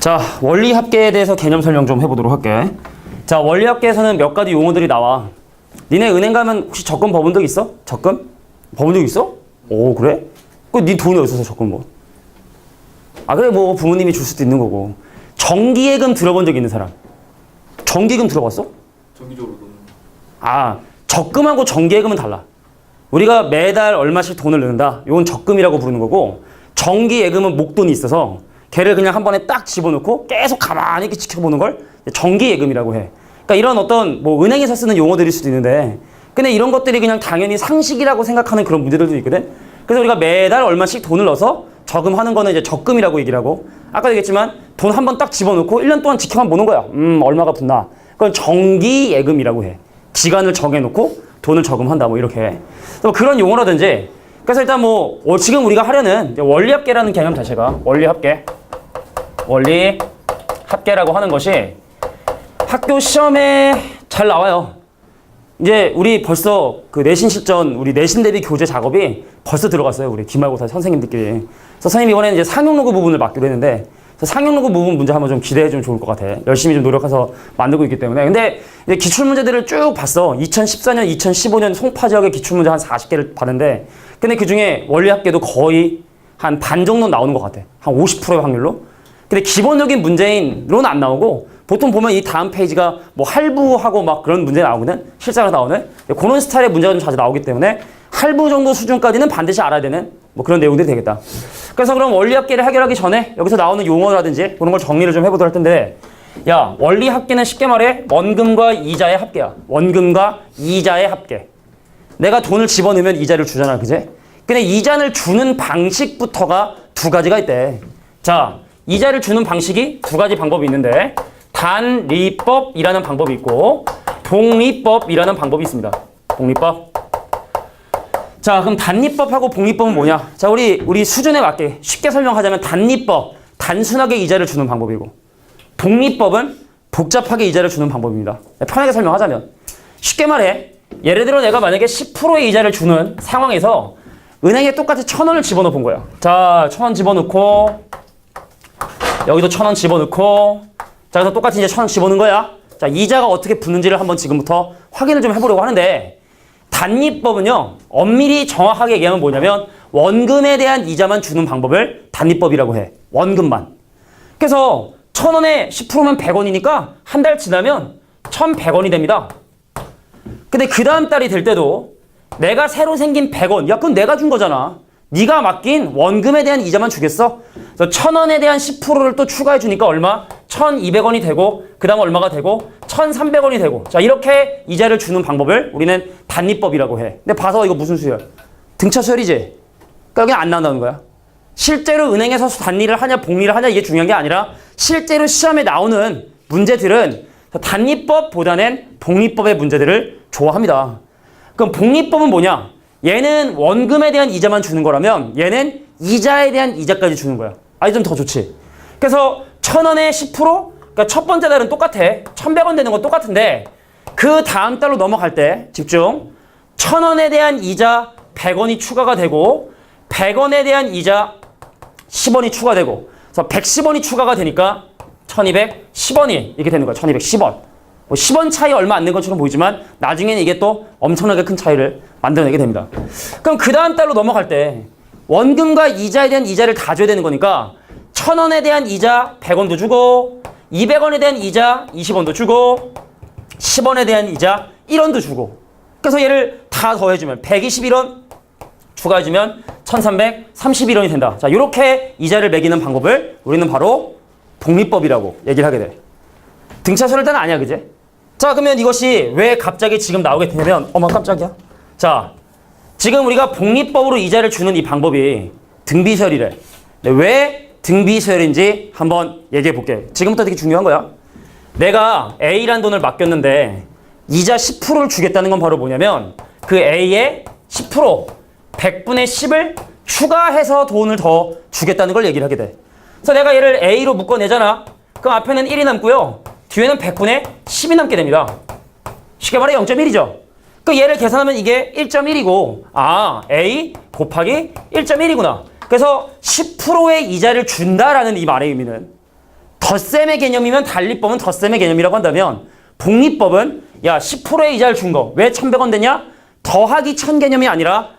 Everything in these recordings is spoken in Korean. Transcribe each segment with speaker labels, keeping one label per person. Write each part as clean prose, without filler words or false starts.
Speaker 1: 자, 원리합계에 대해서 개념 설명 좀 해보도록 할게. 자, 원리합계에서는 몇 가지 용어들이 나와. 니네 은행 가면 혹시 적금 벌은 적 있어? 적금? 벌은 적 있어? 오, 그래? 니 돈이 어디서 적금 뭐? 아, 그래, 뭐 부모님이 줄 수도 있는 거고. 정기예금 들어본 적 있는 사람? 정기예금 들어봤어?
Speaker 2: 정기적으로는.
Speaker 1: 아, 적금하고 정기예금은 달라. 우리가 매달 얼마씩 돈을 넣는다. 이건 적금이라고 부르는 거고, 정기예금은 목돈이 있어서 걔를 그냥 한 번에 딱 집어넣고 계속 가만히 이렇게 지켜보는 걸 정기예금이라고 해. 그러니까 이런 어떤 뭐 은행에서 쓰는 용어들일 수도 있는데, 근데 이런 것들이 그냥 당연히 상식이라고 생각하는 그런 문제들도 있거든. 그래서 우리가 매달 얼마씩 돈을 넣어서 저금하는 거는 이제 적금이라고 얘기를 하고, 아까 얘기했지만 돈 한 번 딱 집어넣고 1년 동안 지켜만 보는 거야. 얼마가 붙나. 그건 정기예금이라고 해. 기간을 정해놓고 돈을 저금한다, 뭐 이렇게 해. 또 그런 용어라든지. 그래서 일단 뭐 지금 우리가 하려는 원리합계라는 개념 자체가 원리합계라고 하는 것이 학교 시험에 잘 나와요. 이제 우리 벌써 그 내신 실전, 우리 내신 대비 교재 작업이 벌써 들어갔어요. 우리 기말고사 선생님들끼리. 그래서 선생님이 이번에는 이제 상용로그 부분을 맡기로 했는데, 상용로그 부분 문제 한번 좀 기대해주면 좋을 것 같아. 열심히 좀 노력해서 만들고 있기 때문에. 근데 이제 기출문제들을 쭉 봤어. 2014년, 2015년 송파 지역의 기출문제 한 40개를 봤는데, 근데 그 중에 원리합계도 거의 한 반 정도 나오는 것 같아. 한 50%의 확률로. 근데 기본적인 문제인으로는 안 나오고, 보통 보면 이 다음 페이지가 뭐 할부하고 막 그런 문제 나오거든. 실제로 나오는. 그런 스타일의 문제가 좀 자주 나오기 때문에 할부 정도 수준까지는 반드시 알아야 되는 뭐 그런 내용들이 되겠다. 그래서 그럼 원리합계를 해결하기 전에 여기서 나오는 용어라든지 그런 걸 정리를 좀 해보도록 할 텐데, 야, 원리합계는 쉽게 말해 원금과 이자의 합계야. 원금과 이자의 합계. 내가 돈을 집어넣으면 이자를 주잖아, 그제? 근데 이자를 주는 방식부터가 두 가지가 있대. 자, 이자를 주는 방식이 두 가지 방법이 있는데, 단리법이라는 방법이 있고 복리법이라는 방법이 있습니다. 복리법. 자, 그럼 단리법하고 복리법은 뭐냐? 자, 우리 수준에 맞게 쉽게 설명하자면 단리법, 단순하게 이자를 주는 방법이고, 복리법은 복잡하게 이자를 주는 방법입니다. 편하게 설명하자면, 쉽게 말해, 예를 들어 내가 만약에 10%의 이자를 주는 상황에서 은행에 똑같이 1,000원을 집어넣어 본 거야. 자, 1,000원 집어넣고, 여기도 1,000원 집어넣고, 자, 그래서 똑같이 이제 1,000원 집어넣은 거야. 자, 이자가 어떻게 붙는지를 한번 지금부터 확인을 좀 해보려고 하는데, 단리법은요, 엄밀히 정확하게 얘기하면 뭐냐면 원금에 대한 이자만 주는 방법을 단리법이라고 해. 원금만. 그래서 1,000원에 10%면 100원이니까 한 달 지나면 1,100원이 됩니다. 근데 그 다음 달이 될 때도 내가 새로 생긴 100원, 야, 그건 내가 준 거잖아. 네가 맡긴 원금에 대한 이자만 주겠어? 그래서 1,000원에 대한 10%를 또 추가해 주니까 얼마? 1,200원이 되고, 그 다음 얼마가 되고, 1,300원이 되고. 자, 이렇게 이자를 주는 방법을 우리는 단리법이라고 해. 근데 봐서 이거 무슨 수열? 등차 수열이지? 그러니까 그냥 안 나온다는 거야. 실제로 은행에서 단리를 하냐 복리를 하냐 이게 중요한 게 아니라, 실제로 시험에 나오는 문제들은 단리법보다는 복리법의 문제들을 좋아합니다. 그럼 복리법은 뭐냐? 얘는 원금에 대한 이자만 주는 거라면 얘는 이자에 대한 이자까지 주는 거야. 아니, 좀 더 좋지. 그래서 1,000원에 10%? 그러니까 첫 번째 달은 똑같아. 1,100원 되는 건 똑같은데, 그 다음 달로 넘어갈 때 집중. 1,000원에 대한 이자 100원이 추가가 되고, 100원에 대한 이자 10원이 추가되고, 그래서 110원이 추가가 되니까 1,210원이 이렇게 되는 거야. 1,210원. 뭐 10원 차이 얼마 안 된 것처럼 보이지만 나중에는 이게 또 엄청나게 큰 차이를 만들어내게 됩니다. 그럼 그 다음 달로 넘어갈 때 원금과 이자에 대한 이자를 다 줘야 되는 거니까 1,000원에 대한 이자 100원도 주고, 200원에 대한 이자 20원도 주고, 10원에 대한 이자 1원도 주고. 그래서 얘를 다 더해주면 121원 추가해주면 1,331원이 된다. 자, 이렇게 이자를 매기는 방법을 우리는 바로 복리법이라고 얘기를 하게 돼. 등차 수열단 아니야, 그제? 자, 그러면 이것이 왜 갑자기 지금 나오게 되냐면, 어머 깜짝이야. 자, 지금 우리가 복리법으로 이자를 주는 이 방법이 등비수열이래. 왜 등비수열인지 한번 얘기해 볼게. 지금부터 되게 중요한 거야. 내가 A란 돈을 맡겼는데 이자 10%를 주겠다는 건 바로 뭐냐면, 그 A의 10%, 100분의 10을 추가해서 돈을 더 주겠다는 걸 얘기를 하게 돼. 그래서 내가 얘를 A로 묶어내잖아. 그럼 앞에는 1이 남고요. 뒤에는 100분의 10이 남게 됩니다. 쉽게 말해 0.1이죠. 그 얘를 계산하면 이게 1.1이고, 아, A 곱하기 1.1이구나. 그래서 10%의 이자를 준다라는 이 말의 의미는 덧셈의 개념이면 달리법은 덧셈의 개념이라고 한다면 복리법은 야 10%의 이자를 준 거 왜 1,100원 되냐? 더하기 1,000 개념이 아니라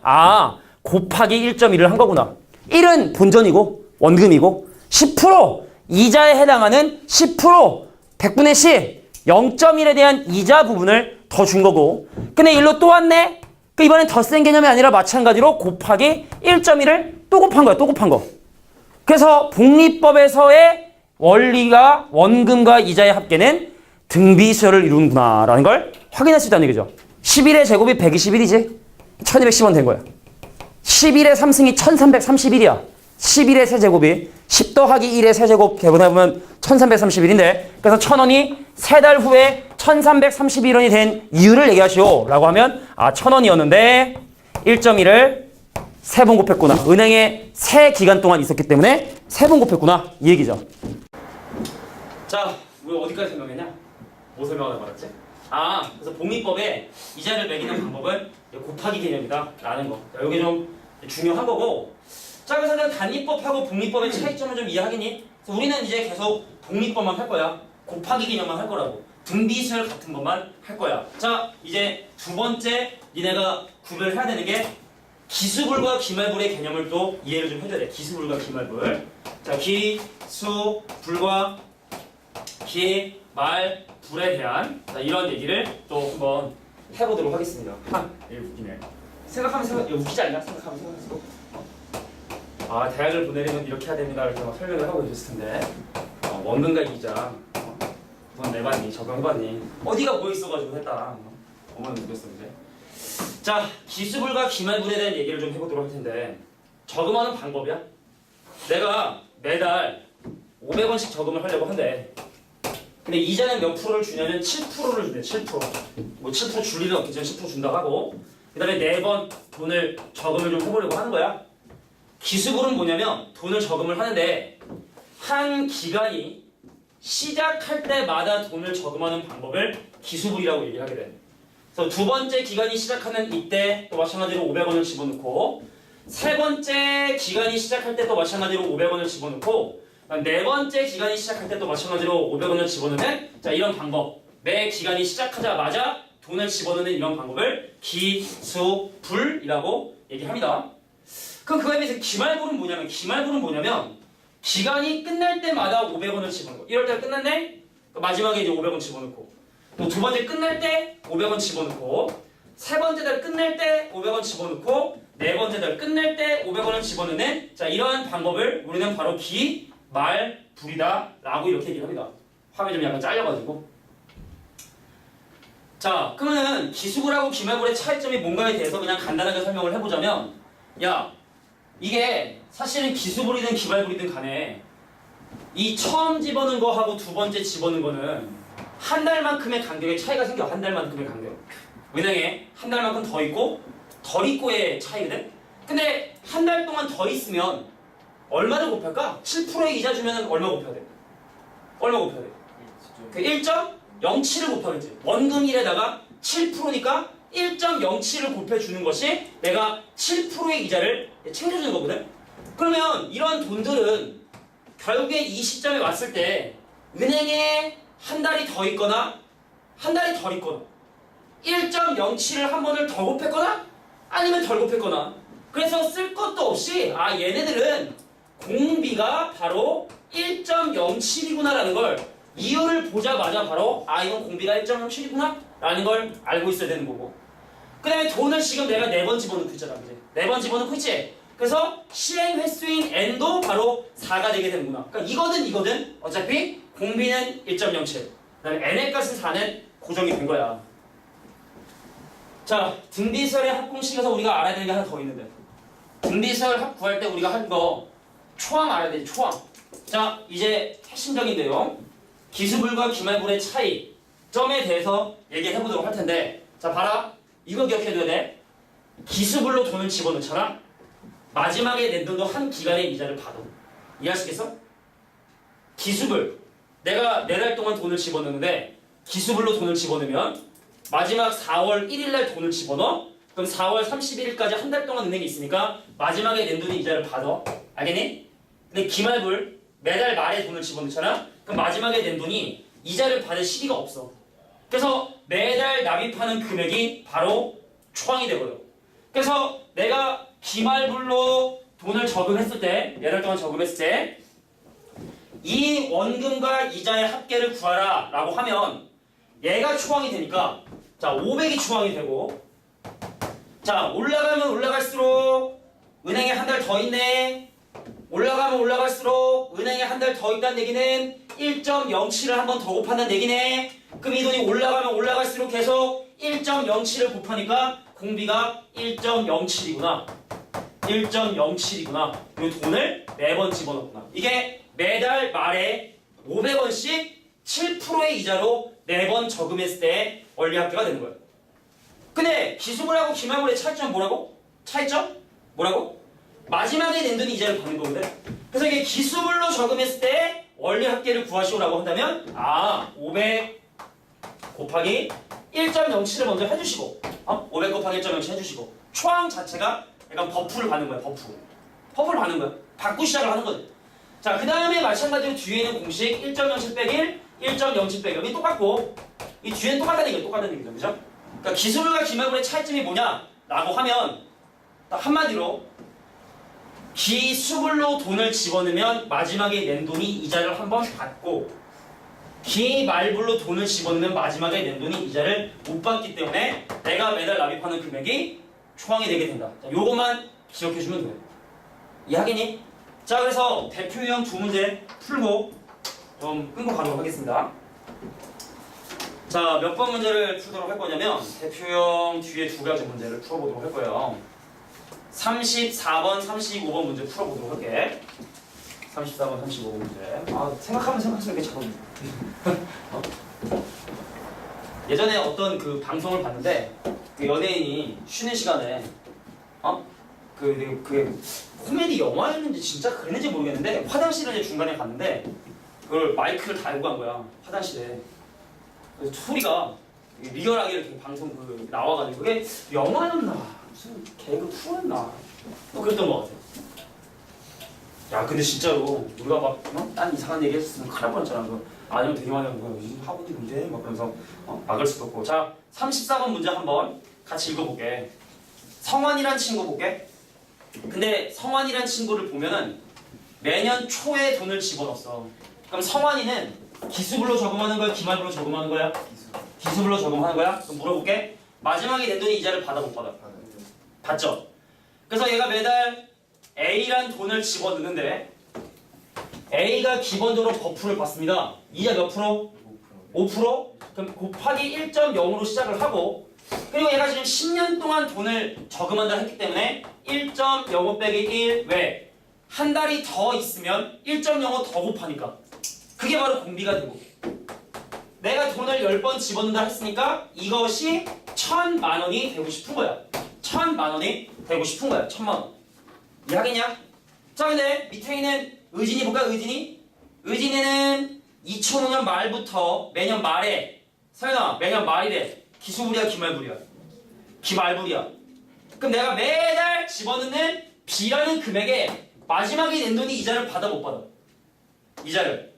Speaker 1: 곱하기 1.1을 한 거구나. 1은 본전이고 원금이고 10% 이자에 해당하는 10% 100분의 10 0.1에 대한 이자 부분을 더 준 거고 근데 일로 또 왔네? 이번엔 덧셈 개념이 아니라 마찬가지로 곱하기 1.1을 또 곱한 거야. 또 곱한 거. 그래서 복리법에서의 원리가 원금과 이자의 합계는 등비수열을 이루는구나 라는 걸 확인할 수 있다는 얘기죠. 11의 제곱이 121이지 1210원 된 거야. 11의 3승이 1331이야. 11의 세제곱이 10 더하기 1의 세제곱 계분해보면 1331인데 그래서 1,000원이 3달 후에 1331원이 된 이유를 얘기하시오 라고 하면 1,000원이었는데 1.1을 3번 곱했구나. 은행에 3기간 동안 있었기 때문에 3번 곱했구나 이 얘기죠. 자, 우리 어디까지 설명했냐? 뭐 설명하다 말았지? 그래서 복리법에 이자를 매기는 방법은 곱하기 개념이다 라는 거. 자, 여기 좀 중요한 거고 자, 그래서 일단 단리법하고 복리법의 차이점을 좀 이해하겠니? 그래서 우리는 이제 계속 복리법만 할 거야. 곱하기 개념만 할 거라고. 등비수열 같은 것만 할 거야. 자, 이제 두 번째 니네가 구별해야 되는 게 기수불과 기말불의 개념을 또 이해를 좀 해줘야 돼. 기수불과 기말불. 자, 기수불과 기말불에 대한 이런 얘기를 또 한번 해보도록 하겠습니다. 웃기네. 생각하면 웃기지 않냐? 생각하면 대학을 보내려면 이렇게 해야 됩니다. 이렇게 막 설명을 하고 있었을 텐데 원금과 이자 돈 내봤니? 적용해봤니? 어디가 뭐 있어가지고 했다. 어머니 느꼈어 이제. 자, 기수불과 기말불에 대한 얘기를 좀 해보도록 할 텐데 저금하는 방법이야. 내가 매달 500원씩 저금을 하려고 한대. 근데 이자는 몇 프로를 주냐면 7%를 준대. 7%. 뭐 7%줄 일은 없겠지만 10% 준다고 하고 그 다음에 4번 돈을 저금을 좀 해보려고 하는 거야. 기수불은 뭐냐면 돈을 저금을 하는데 한 기간이 시작할 때마다 돈을 저금하는 방법을 기수불이라고 얘기하게 돼. 그래서 두 번째 기간이 시작하는 이때 또 마찬가지로 500원을 집어넣고 세 번째 기간이 시작할 때 또 마찬가지로 500원을 집어넣고 네 번째 기간이 시작할 때 또 마찬가지로 500원을 집어넣는 자 이런 방법. 매 기간이 시작하자마자 돈을 집어넣는 이런 방법을 기수불이라고 얘기합니다. 그럼 그거에 비해서 기말불은 뭐냐면 기간이 끝날 때마다 500원을 집어넣고 1월달 끝났네? 마지막에 이제 500원 집어넣고 또 두 번째 끝날 때 500원 집어넣고 세 번째 달 끝날 때 500원 집어넣고 네 번째 달 끝날 때 500원을 집어넣는 자 이러한 방법을 우리는 바로 기말불이다 라고 이렇게 얘기를 합니다. 화면이 좀 약간 잘려가지고 자 그러면 기수불하고 기말불의 차이점이 뭔가에 대해서 그냥 간단하게 설명을 해보자면 야 이게 사실은 기수불이든 기말불이든 간에 이 처음 집어넣은 거하고 두 번째 집어넣은 거는 한 달만큼의 간격의 차이가 생겨. 한 달만큼의 간격. 은행에 한 달만큼 더 있고 덜 있고의 차이거든. 근데 한 달 동안 더 있으면 얼마를 곱할까? 7%의 이자 주면 얼마 곱해야 돼? 얼마 곱해야 돼? 그 1.07을 곱하겠지. 원금 1에다가 7%니까 1.07을 곱해주는 것이 내가 7%의 이자를 챙겨주는 거거든. 그러면 이러한 돈들은 결국에 이 시점에 왔을 때 은행에 한 달이 더 있거나 한 달이 덜 있거나 1.07을 한 번을 더 곱했거나 아니면 덜 곱했거나 그래서 쓸 것도 없이 얘네들은 공비가 바로 1.07이구나 라는 걸 이유를 보자마자 바로 이건 공비가 1.07이구나 라는 걸 알고 있어야 되는 거고 그 다음에 돈을 지금 내가 4번 집어넣고 있잖아. 그치? 4번 집어넣고 있지? 그래서 실행 횟수인 n도 바로 4가 되게 되는구나. 그러니까 이거든 어차피 공비는 1.07 그다음에 n의 값은 4는 고정이 된 거야. 자, 등비수열의 합공식에서 우리가 알아야 되는 게 하나 더 있는데 등비수열 합 구할 때 우리가 한 거 초항 알아야 돼. 초항. 자, 이제 핵심적인 내용 기수불과 기말불의 차이점에 대해서 얘기해 보도록 할 텐데 자, 봐라. 이거 기억해둬야 돼. 기수불로 돈을 집어넣잖아. 마지막에 낸 돈도 한 기간의 이자를 받아. 이해하시겠어? 기수불. 내가 4달 동안 돈을 집어넣는데 기수불로 돈을 집어넣으면 마지막 4월 1일날 돈을 집어넣어. 그럼 4월 31일까지 한 달 동안 은행에 있으니까 마지막에 낸 돈의 이자를 받아. 알겠니? 근데 기말불 매달 말에 돈을 집어넣잖아. 그럼 마지막에 낸 돈이 이자를 받을 시기가 없어. 그래서 매달 납입하는 금액이 바로 초항이 되고요. 그래서 내가 기말불로 돈을 저금했을 때, 매달 동안 저금했을 때, 이 원금과 이자의 합계를 구하라 라고 하면 얘가 초항이 되니까 자 500이 초항이 되고 자 올라가면 올라갈수록 은행에 한 달 더 있네. 올라가면 올라갈수록 은행에 한 달 더 있다는 얘기는 1.07을 한 번 더 곱한다는 얘기네. 그럼 이 돈이 올라가면 올라갈수록 계속 1.07을 곱하니까 공비가 1.07이구나. 1.07이구나. 이 돈을 매번 집어넣구나. 이게 매달 말에 500원씩 7%의 이자로 매번 저금했을 때 원리합계가 되는 거예요. 근데 기수물하고 기말물의 차이점은 뭐라고? 차이점? 뭐라고? 마지막에 낸 돈이 이자를 받는 거거든. 그래서 이게 기수물로 저금했을 때 원리합계를 구하시오라고 한다면 500 곱하기 1.07을 먼저 해주시고 500 곱하기 1.07 해주시고 초항 자체가 약간 버프를 받는 거야. 버프를 받는 거야. 받고 시작을 하는 거지. 자, 그 다음에 마찬가지로 뒤에 있는 공식 1.07 빼기 1, 1.07 빼기 1이 똑같고 이 뒤에는 똑같다는 얘기죠. 그죠? 그러니까 기술과 기말물의 차이점이 뭐냐? 라고 하면 딱 한마디로 기수물로 돈을 집어넣으면 마지막에 낸 돈이 이자를 한번 받고 기말불로 돈을 집어넣으면 마지막에 낸 돈이 이자를 못 받기 때문에 내가 매달 납입하는 금액이 초항이 되게 된다. 자, 요것만 기억해주면 돼요. 이해하겠니? 자, 그래서 대표 유형 두 문제 풀고 좀 끊고 가도록 하겠습니다. 자, 몇 번 문제를 풀도록 할 거냐면 대표형 뒤에 두 가지 문제를 풀어보도록 할 거예요. 34번, 35번 문제 풀어보도록 할게. 34번, 35번 문제. 생각하면 생각할수록 이렇게 잘 예전에 어떤 그 방송을 봤는데 그 연예인이 쉬는 시간에 그 코미디 영화였는지 진짜 그랬는지 모르겠는데 화장실을 이제 중간에 갔는데 그걸 마이크를 달고 간 거야. 화장실에. 그래서 소리가 리얼하게 이렇게 방송 그 나와가지고 그게 영화였나 무슨 개그 프로였나 그랬던 것 같아. 야 근데 진짜로 우리가 막 딴 이상한 얘기 했으면 큰일 날 뻔했잖아. 아니면 되게 많이 하는 거야. 학원이 문제 막 그러면서 막을 수도 없고. 자 34번 문제 한번 같이 읽어볼게. 성환이란 친구 볼게. 근데 성환이란 친구를 보면은 매년 초에 돈을 집어넣었어. 그럼 성환이는 기수불로 저금하는 거야? 기말불로 저금하는 거야? 기수불로 저금하는 거야? 그럼 물어볼게. 마지막에 낸 돈이 이자를 받아 못 받아? 받죠? 그래서 얘가 매달 A란 돈을 집어넣는데 A가 기본적으로 버프를 받습니다. 이자 몇 프로? 5%? 그럼 곱하기 1.0으로 시작을 하고 그리고 얘가 지금 10년 동안 돈을 저금한다 했기 때문에 1.05 빼기 1 왜? 한 달이 더 있으면 1.05 더 곱하니까 그게 바로 공비가 되고 내가 돈을 10번 집어넣는다 했으니까 이것이 1,000만 원이 되고 싶은 거야. 1,000만 원이 되고 싶은 거야. 1,000만 원. 이해하겠냐? 자 근데 밑에 있는 의진이 볼까? 의진이는 2005년 말부터 매년 말에 서연아 매년 말이래. 기수불이야 기말불이야? 기말불이야. 그럼 내가 매달 집어넣는 B라는 금액에 마지막에 낸 돈이 이자를 받아 못 받아? 이자를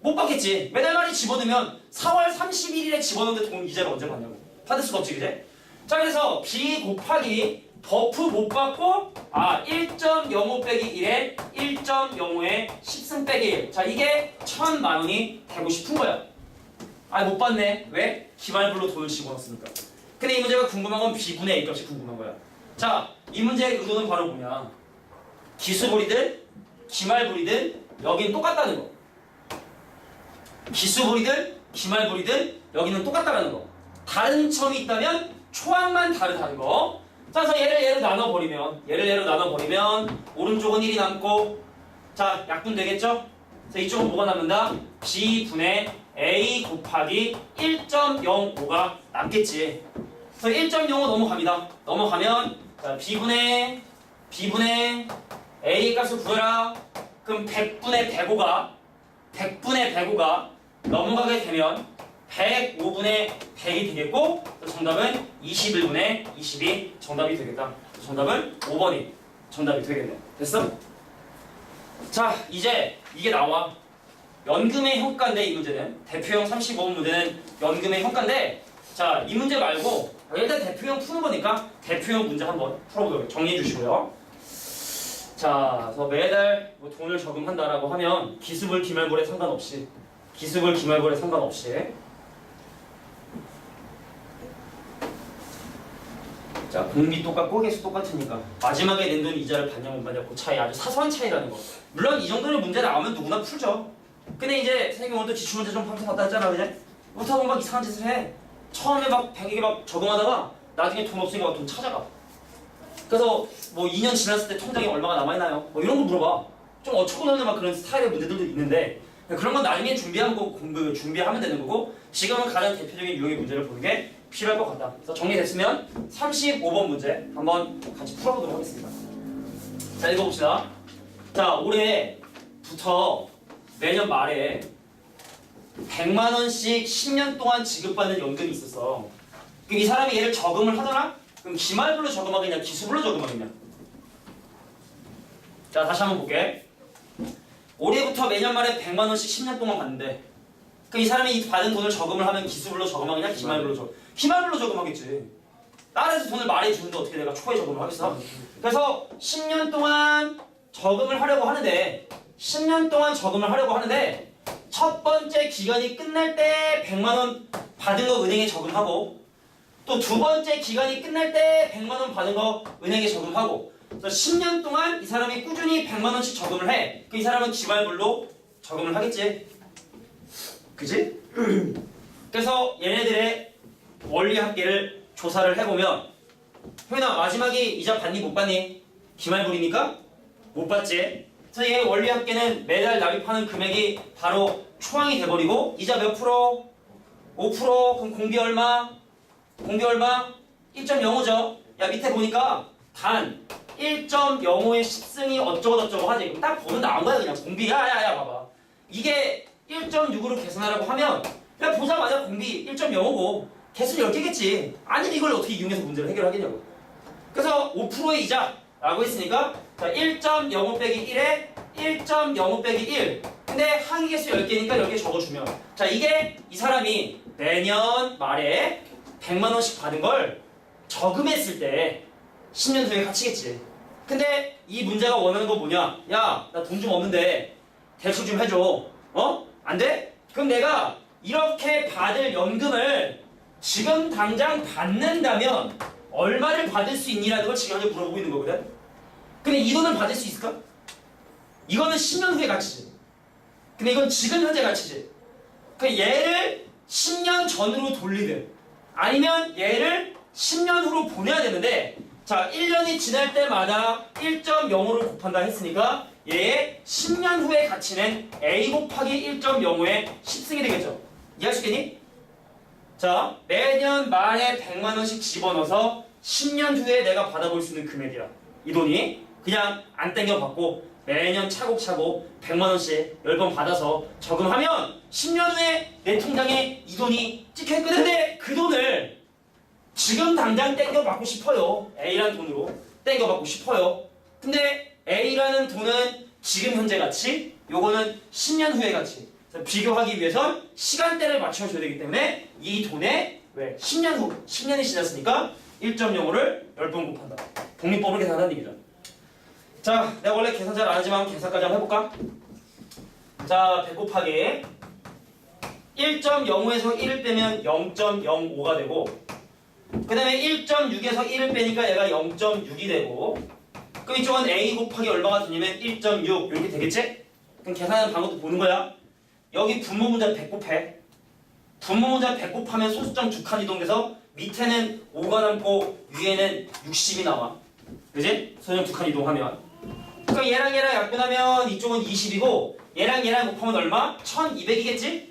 Speaker 1: 못 받겠지. 매달 말에 집어넣으면 4월 31일에 집어넣는데 돈 이자를 언제 받냐고. 받을 수가 없지 그제? 자 그래서 B 곱하기 버프 못 받고 1.05 빼기 1에 1.05에 10승 빼기 1. 자 이게 1,000만 원이 되고 싶은 거야. 못 받네. 왜? 기말불로 돈을 집어넣었으니까. 근데 이 문제가 궁금한 건 B분의 A 값이 궁금한 거야. 자, 이 문제의 의도는 바로 뭐냐? 기수불이든 기말불이든 여기는 똑같다는 거. 기수불이든 기말불이든 여기는 똑같다는 거. 다른 점이 있다면 초항만 다르다는 거. 자, 그래서 얘를 나눠버리면 오른쪽은 1이 남고 자, 약분 되겠죠? 그래서 이쪽은 뭐가 남는다? B분의 A 곱하기 1.05가 남겠지. 그래서 1.05 넘어갑니다. 넘어가면 자, B분의 A 값을 구해라. 그럼 100분의 105가 넘어가게 되면 105분의 100이 되겠고 정답은 21분의 20이 정답이 되겠다. 정답은 5번이 정답이 되겠네. 됐어? 자 이제 이게 나와. 연금의 현가인데 이 문제는 대표형 35번 문제는 연금의 현가인데 자, 이 문제 말고 일단 대표형 푸는 거니까 대표형 문제 한번 풀어보도록 정리해 주시고요. 자, 그래서 매달 뭐 돈을 저금한다라고 하면 기수불 기말고래 상관없이 자, 공비 똑같고 개수 똑같으니까 마지막에 낸 돈 이자를 받냐 못 받냐 그 차이 아주 사소한 차이라는 거. 물론 이 정도의 문제 나오면 누구나 풀죠. 근데 이제 선생님이 오늘 또 기출문제 좀 방송 갔다 했잖아, 그제? 못하고 보면 막 이상한 짓을 해. 처음에 막 100개 막 적응하다가 나중에 돈 없으니까 막 돈 찾아가. 그래서 뭐 2년 지났을 때 통장에 얼마가 남아있나요? 뭐 이런 거 물어봐. 좀 어처구니없는 막 그런 스타일의 문제들도 있는데 그런 건 나중에 준비하면 되는 거고 지금은 가장 대표적인 유형의 문제를 보는 게 필요할 것 같다. 그래서 정리됐으면 35번 문제 한번 같이 풀어보도록 하겠습니다. 자, 읽어봅시다. 자, 올해부터 매년 말에 100만 원씩 10년 동안 지급받는 연금이 있었어. 그럼 이 사람이 얘를 저금을 하더라? 그럼 기말불로 저금하겠냐, 기수불로 저금하겠냐? 자, 다시 한번 볼게. 올해부터 매년 말에 100만 원씩 10년 동안 받는데 그럼 이 사람이 이 받은 돈을 저금을 하면 기수불로 저금하겠냐, 기말불로 저금? 기말불로 저금하겠지. 딸에서 돈을 말해 주는데 어떻게 내가 초에 저금을 하겠어? 그래서 10년 동안 저금을 하려고 하는데 10년 동안 저금을 하려고 하는데 첫 번째 기간이 끝날 때 100만 원 받은 거 은행에 저금하고 또 두 번째 기간이 끝날 때 100만 원 받은 거 은행에 저금하고 그래서 10년 동안 이 사람이 꾸준히 100만 원씩 저금을 해. 그 이 사람은 기말불로 저금을 하겠지. 그지? 그래서 얘네들의 원리합계를 조사를 해보면 효인아 마지막에 이자 받니 못 받니? 기말불이니까 못 받지. 그래서 얘 원리합계는 매달 납입하는 금액이 바로 초항이 돼버리고 이자 몇 프로? 5%. 그럼 공비 얼마? 1.05죠. 야 밑에 보니까 단 1.05의 10승이 어쩌고저쩌고 하지. 그럼 딱 보면 나온 거야 그냥 공비. 야야야 봐봐. 이게 1.6으로 계산하라고 하면 그냥 보자마자 공비 1.05고 개수는 10개겠지. 아니면 이걸 어떻게 이용해서 문제를 해결하겠냐고. 그래서 5%의 이자라고 했으니까 자 1.05 빼기 1에 1.05 빼기 1. 근데 항의 개수 10개니까 10개 적어주면 자 이게 이 사람이 내년 말에 100만 원씩 받은 걸 저금했을 때 10년 후에 갇히겠지. 근데 이 문제가 원하는 건 뭐냐? 야, 나 돈 좀 없는데 대출 좀 해줘. 어? 안 돼? 그럼 내가 이렇게 받을 연금을 지금 당장 받는다면 얼마를 받을 수 있니라는 걸 지금 현재 물어보고 있는 거거든. 근데 이 돈을 받을 수 있을까? 이거는 10년 후에 갇히지. 근데 이건 지금 현재 갇히지. 그 얘를 10년 전으로 돌리든 아니면 얘를 10년 후로 보내야 되는데 자 1년이 지날 때마다 1.05를 곱한다 했으니까 얘의 10년 후에 가치는 A 곱하기 1.05의 10승이 되겠죠. 이해할 수 있겠니? 자 매년 말에 100만 원씩 집어넣어서 10년 후에 내가 받아볼 수 있는 금액이야. 이 돈이 그냥 안 땡겨받고 매년 차곡차곡 100만 원씩 10번 받아서 저금하면 10년 후에 내 통장에 이 돈이 찍혀있거든. 근데 그 돈을 지금 당장 땡겨받고 싶어요. A라는 돈으로 땡겨받고 싶어요. 근데 A라는 돈은 지금 현재 가치, 요거는 10년 후의 가치. 비교하기 위해선 시간대를 맞춰줘야 되기 때문에 이 돈에 왜 10년 후, 10년이 지났으니까 1.05를 10번 곱한다. 독립법을 계산하는 얘기죠. 자, 내가 원래 계산 잘 안 하지만 계산까지 한번 해볼까? 자, 100 곱하기 1.05에서 1을 빼면 0.05가 되고 그 다음에 1.6에서 1을 빼니까 얘가 0.6이 되고 그럼 이쪽은 A 곱하기 얼마가 되냐면 1.6 이렇게 되겠지? 그럼 계산하는 방법도 보는 거야. 여기 분모 문자 100 곱해. 분모 문자 100 곱하면 소수점 2칸 이동돼서 밑에는 5가 남고 위에는 60이 나와. 그지? 소수점 2칸 이동하면 그럼 얘랑 약분하면 이쪽은 20이고 얘랑 곱하면 얼마? 1200이겠지?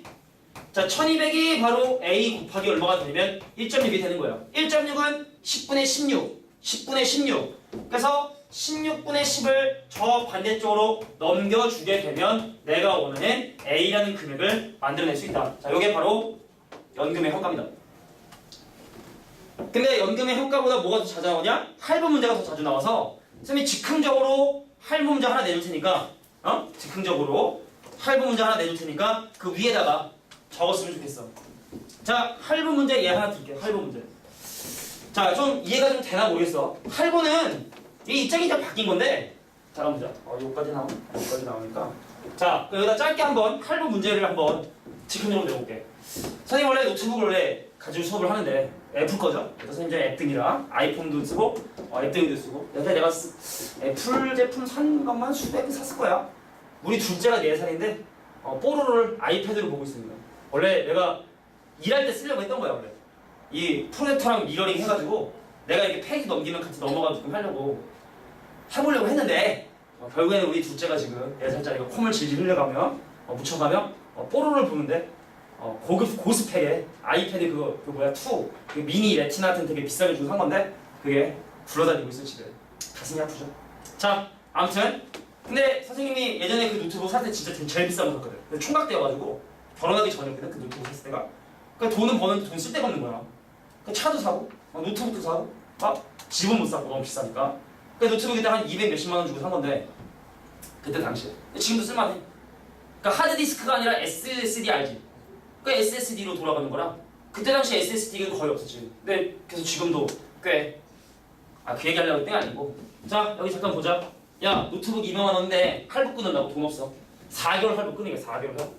Speaker 1: 자, 1200이 바로 A 곱하기 얼마가 되면 1.6이 되는 거예요. 1.6은 10분의 16, 10분의 16. 그래서 16분의 10을 저 반대쪽으로 넘겨주게 되면 내가 원하는 A라는 금액을 만들어낼 수 있다. 자, 이게 바로 연금의 현가입니다. 근데 연금의 현가보다 뭐가 더 자주 나오냐? 할부 문제가 더 자주 나와서 선생님이 즉흥적으로 할부 문제 하나 내줄 테니까 즉흥적으로 할부 문제 하나 내줄 테니까 그 위에다가 적었으면 좋겠어. 자, 할부 문제 얘 하나 줄게. 할부 문제. 자, 좀 이해가 좀 되나 모르겠어. 할부는 이 입장이 좀 바뀐 건데, 잠깐 보자. 여기까지 여기까지 나오니까. 자, 여기다 짧게 한번 할부 문제를 한번 직관적으로 내볼게. 선생님 원래 노트북을 원래 가지고 수업을 하는데 애플 거죠? 그래서 선생님 이제 앱 등이라 아이폰도 쓰고 앱 등도 쓰고 여태 내가 애플 제품 산 것만 수백 개 샀을 거야. 우리 둘째가 4살인데 뽀로로를 아이패드로 보고 있습니다. 원래 내가 일할 때 쓰려고 했던 거야 원래. 이 프로젝터랑 미러링 해가지고 내가 이렇게 페이지 넘기면 같이 넘어가지고 하려고 해보려고 했는데 결국에는 우리 둘째가 지금 4살짜리가 콧물 질질 흘려가며 묻혀가며 뽀로로를 보는데 고급 고스펙에 아이패드 그 뭐야 2 그 미니 레티나 같은 되게 비싸게 주고 산 건데 그게 굴러다니고 있어 집에. 가슴이 아프죠. 자, 아무튼 근데 선생님이 예전에 그 노트북 살 때 진짜 제일 비싼 거 샀거든. 근데 총각되어가지고 결혼하기 전이었거든 그 노트북 샀을 때가. 그러니까 돈은 버는데 돈 쓸 데가 없는 거야. 그 차도 사고 노트북도 사고 집은 못 사고 너무 비싸니까. 그 노트북 그때 한 200 몇십만 원 주고 산 건데 그때 당시에. 지금도 쓸만해. 그러니까 하드디스크가 아니라 SSD 알지? 그 SSD로 돌아가는 거라 그때 당시 SSD가 거의 없었지. 근데 그래서 지금도 꽤 그 얘기하려고 했던 게 아니고. 자, 여기 잠깐 보자. 야, 노트북 200만 원인데 할부 끊으려고 돈 없어. 4개월 할부 끊으니까 4개월 할부.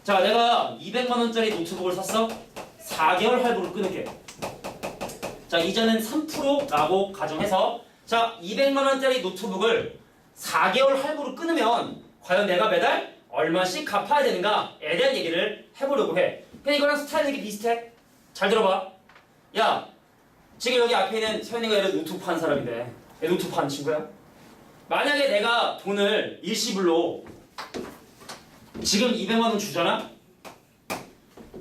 Speaker 1: 자, 내가 200만 원짜리 노트북을 샀어. 4개월 할부를 끊을게. 자, 이자는 3%라고 가정해서 자, 200만 원짜리 노트북을 4개월 할부로 끊으면 과연 내가 매달 얼마씩 갚아야 되는가에 대한 얘기를 해보려고 해. 근데 이거랑 스타일이 되게 비슷해. 잘 들어봐. 야, 지금 여기 앞에 있는 서현이가 예를 들어 노트북 파는 사람인데 얘 노트북 파는 친구야? 만약에 내가 돈을 일시불로 지금 200만 원 주잖아?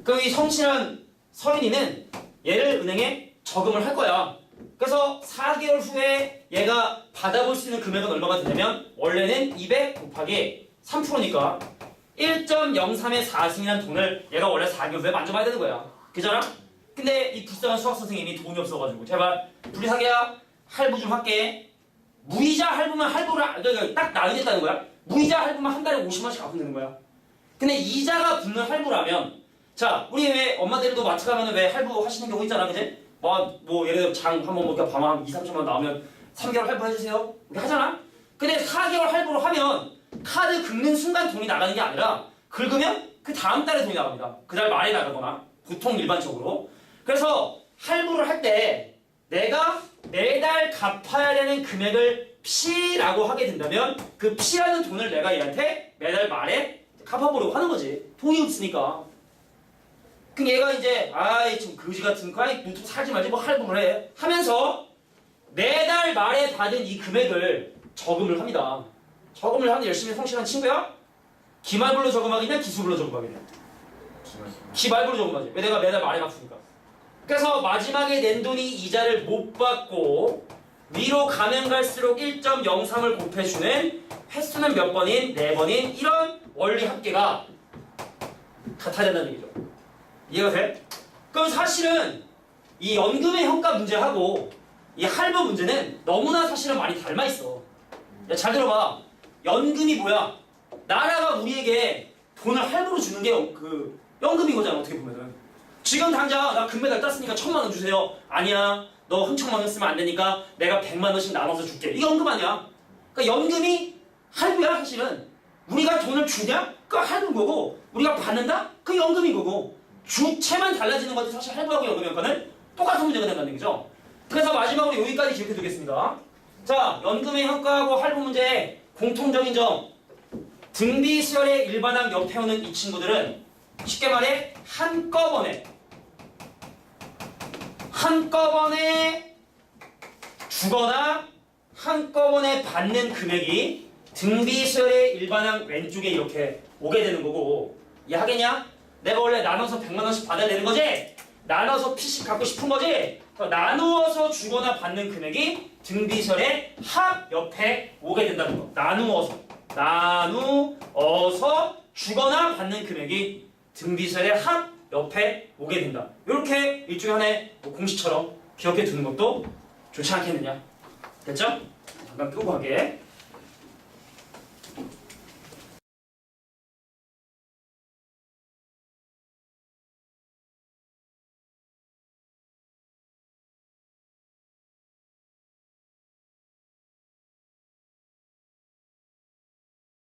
Speaker 1: 그럼 이 성실한 서현이는 얘를 은행에 저금을 할 거야. 그래서 4개월 후에 얘가 받아볼 수 있는 금액은 얼마가 되냐면 원래는 200 곱하기 3%니까 1.03의 4승이라는 돈을 얘가 원래 4개월 후에 만져봐야 되는 거야. 그잖아? 근데 이 불쌍한 수학 선생님이 돈이 없어가지고 제발 둘이사기야 할부 좀 할게. 무이자 할부만 할부를 딱 나누겠다는 거야. 무이자 할부만 한 달에 50만원씩 갚으면 되는 거야. 근데 이자가 붙는 할부라면 자, 우리 왜 엄마들도 마트 가면 왜 할부 하시는 경우 있잖아, 그지? 뭐 예를 들어 장 한번 뭐 밤 한 2, 3천만 원 나오면 3개월 할부 해주세요 이렇게 하잖아? 근데 4개월 할부로 하면 카드 긁는 순간 돈이 나가는 게 아니라 긁으면 그 다음 달에 돈이 나갑니다. 그 달 말에 나가거나 보통 일반적으로. 그래서 할부를 할 때 내가 매달 갚아야 되는 금액을 P라고 하게 된다면 그 P라는 돈을 내가 얘한테 매달 말에 갚아보려고 하는 거지. 돈이 없으니까. 그럼 얘가 이제 좀 거지 같은 거 노트북 살지 말지 뭐 할부를 해 하면서 매달 말에 받은 이 금액을 저금을 합니다. 저금을 하는 열심히 성실한 친구야? 기말불로 저금하기냐 기수불로 저금하기냐? 기말불로 저금하지. 왜? 내가 매달 말에 갚으니까. 그래서 마지막에 낸 돈이 이자를 못 받고 위로 가면 갈수록 1.03을 곱해주는 횟수는 몇 번인? 4번인 이런 원리 합계가 같아야 된다는 얘기죠. 이해가 돼? 그럼 사실은 이 연금의 현가 문제하고 이 할부 문제는 너무나 사실은 많이 닮아있어. 야, 잘 들어봐. 연금이 뭐야? 나라가 우리에게 돈을 할부로 주는 게 그 연금인 거잖아, 어떻게 보면은. 지금 당장 나 금메달 땄으니까 1,000만 원 주세요. 아니야, 너 흥청만 원 쓰면 안 되니까 내가 100만 원씩 나눠서 줄게. 이게 연금 아니야? 그러니까 연금이 할부야 사실은. 우리가 돈을 주냐? 그거 할부인 거고 우리가 받는다? 그게 연금인 거고 주체만 달라지는 건데 사실 할부하고 연금 효과는 똑같은 문제가 된다는 얘기죠. 그래서 마지막으로 여기까지 기억해 두겠습니다. 자, 연금의 효과하고 할부 문제의 공통적인 점. 등비 수열의 일반항 옆에 오는 이 친구들은 쉽게 말해 한꺼번에 주거나 한꺼번에 받는 금액이 등비수열의 일반항 왼쪽에 이렇게 오게 되는 거고. 이해하겠냐? 내가 원래 나눠서 100만 원씩 받아야 되는 거지? 나눠서 P씩 갖고 싶은 거지? 나누어서 주거나 받는 금액이 등비수열의 합 옆에 오게 된다는 거. 나누어서 주거나 받는 금액이 등비수열의 합 옆에 오게 된다. 이렇게 일종의 하나의 공식처럼 기억해 두는 것도 좋지 않겠느냐. 됐죠? 잠깐 끄고 하게.